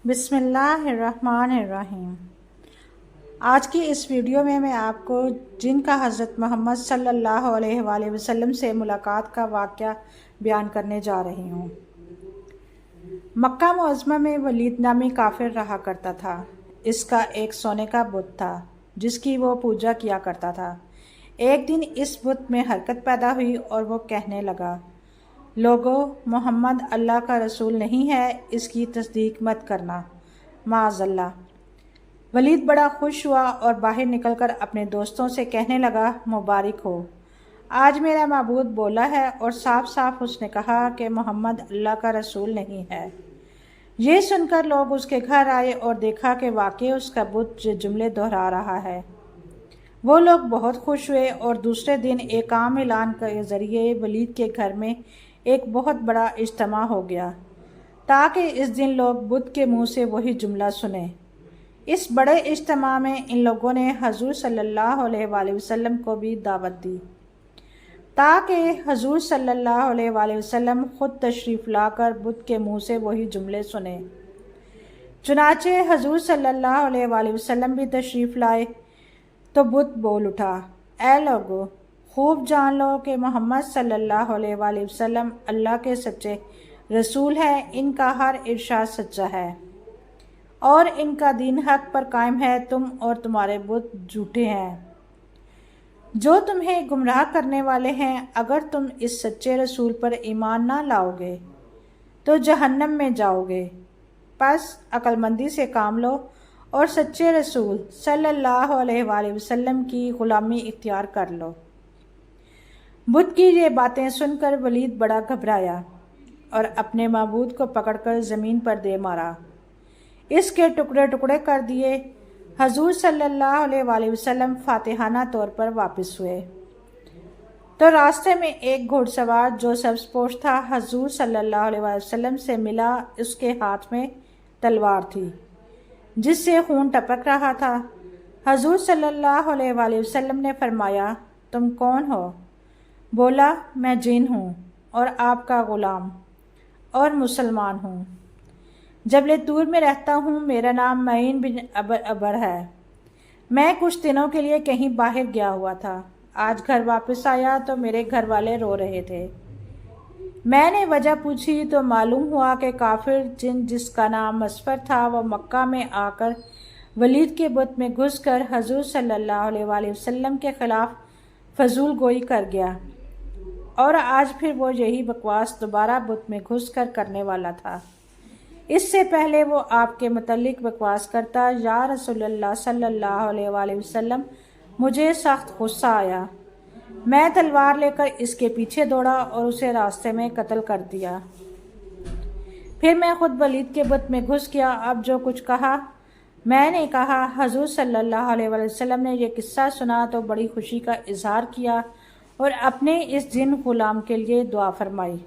बिस्मिल्लाहिर्रहमानिर्रहीम। आज की इस वीडियो में मैं आपको जिन का हज़रत मोहम्मद सल्लल्लाहु अलैहि वसल्लम से मुलाकात का वाक़या बयान करने जा रही हूँ। मक्का मुअज़्ज़मा में वलीद नामी काफिर रहा करता था। इसका एक सोने का बुत था जिसकी वो पूजा किया करता था। एक दिन इस बुत में हरकत पैदा हुई और वो कहने लगा, लोगों, मोहम्मद अल्लाह का रसूल नहीं है, इसकी तस्दीक मत करना, माअज़ल्लाह। वलीद बड़ा खुश हुआ और बाहर निकलकर अपने दोस्तों से कहने लगा, मुबारक हो, आज मेरा माबूद बोला है और साफ साफ उसने कहा कि मोहम्मद अल्लाह का रसूल नहीं है। ये सुनकर लोग उसके घर आए और देखा कि वाकई उसका बुत जुमले दोहरा रहा है। वो लोग बहुत खुश हुए और दूसरे दिन एक आम ऐलान के ज़रिए वलीद के घर में एक बहुत बड़ा इज्तिमा हो गया ताकि इस दिन लोग बुत के मुंह से वही जुमला सुने। इस बड़े इज्तिमा में इन लोगों ने हजूर सल्लल्लाहु अलैहि वसल्लम को भी दावत दी ताकि हजूर सल्लल्लाहु अलैहि वसल्लम खुद तशरीफ़ लाकर बुत के मुंह से वही जुमले सुने। चुनाचे हजूर सल्लल्लाहु अलैहि वसल्लम भी तशरीफ़ लाए तो बुत बोल उठा, ऐ लोगो, खूब जान लो कि मोहम्मद सल्लल्लाहु अलैहि वसल्लम अल्लाह के सच्चे रसूल है, इनका हर इरशाद सच्चा है और इनका दीन हक पर कायम है। तुम और तुम्हारे बुत झूठे हैं जो तुम्हें गुमराह करने वाले हैं। अगर तुम इस सच्चे रसूल पर ईमान ना लाओगे तो जहन्नम में जाओगे। बस अक्लमंदी से काम लो और सच्चे रसूल सल्लल्लाहु अलैहि वसल्लम की ग़ुलामी इख्तियार कर लो। बुत की ये बातें सुनकर वलीद बड़ा घबराया और अपने माबूद को पकड़कर ज़मीन पर दे मारा। इसके टुकड़े टुकड़े कर दिए। हजूर सल्लल्लाहु अलैहि वसल्लम फातिहाना तौर पर वापस हुए तो रास्ते में एक घुड़सवार जो सब्ज़पोश था हजूर सल्लल्लाहु अलैहि वसल्लम से मिला। उसके हाथ में तलवार थी जिससे खून टपक रहा था। हजूर सल्लल्लाहु अलैहि वसल्लम ने फरमाया, तुम कौन हो? बोला, मैं जिन हूँ और आपका ग़ुलाम और मुसलमान हूँ। जबल तूर में रहता हूँ। मेरा नाम मईन बिन अबर है। मैं कुछ दिनों के लिए कहीं बाहर गया हुआ था। आज घर वापस आया तो मेरे घर वाले रो रहे थे। मैंने वजह पूछी तो मालूम हुआ कि काफिर जिन जिसका नाम मस्फर था वो मक्का में आकर वलीद के बुत में घुसकर हजूर सल्लल्लाहु अलैहि वसल्लम के ख़िलाफ़ फजूल गोई कर गया और आज फिर वो यही बकवास दोबारा बुत में घुसकर करने वाला था। इससे पहले वो आपके मुतल्लिक बकवास करता, या रसूलल्लाह सल्लल्लाहु अलैहि वसल्लम, मुझे सख्त गुस्सा आया। मैं तलवार लेकर इसके पीछे दौड़ा और उसे रास्ते में कत्ल कर दिया। फिर मैं खुद वलीद के बुत में घुस गया। अब जो कुछ कहा मैंने कहा। हजूर सल्लल्लाहु अलैहि वसल्लम ने यह किस्सा सुना तो बड़ी खुशी का इजहार किया और अपने इस जिन गुलाम के लिए दुआ फरमाई।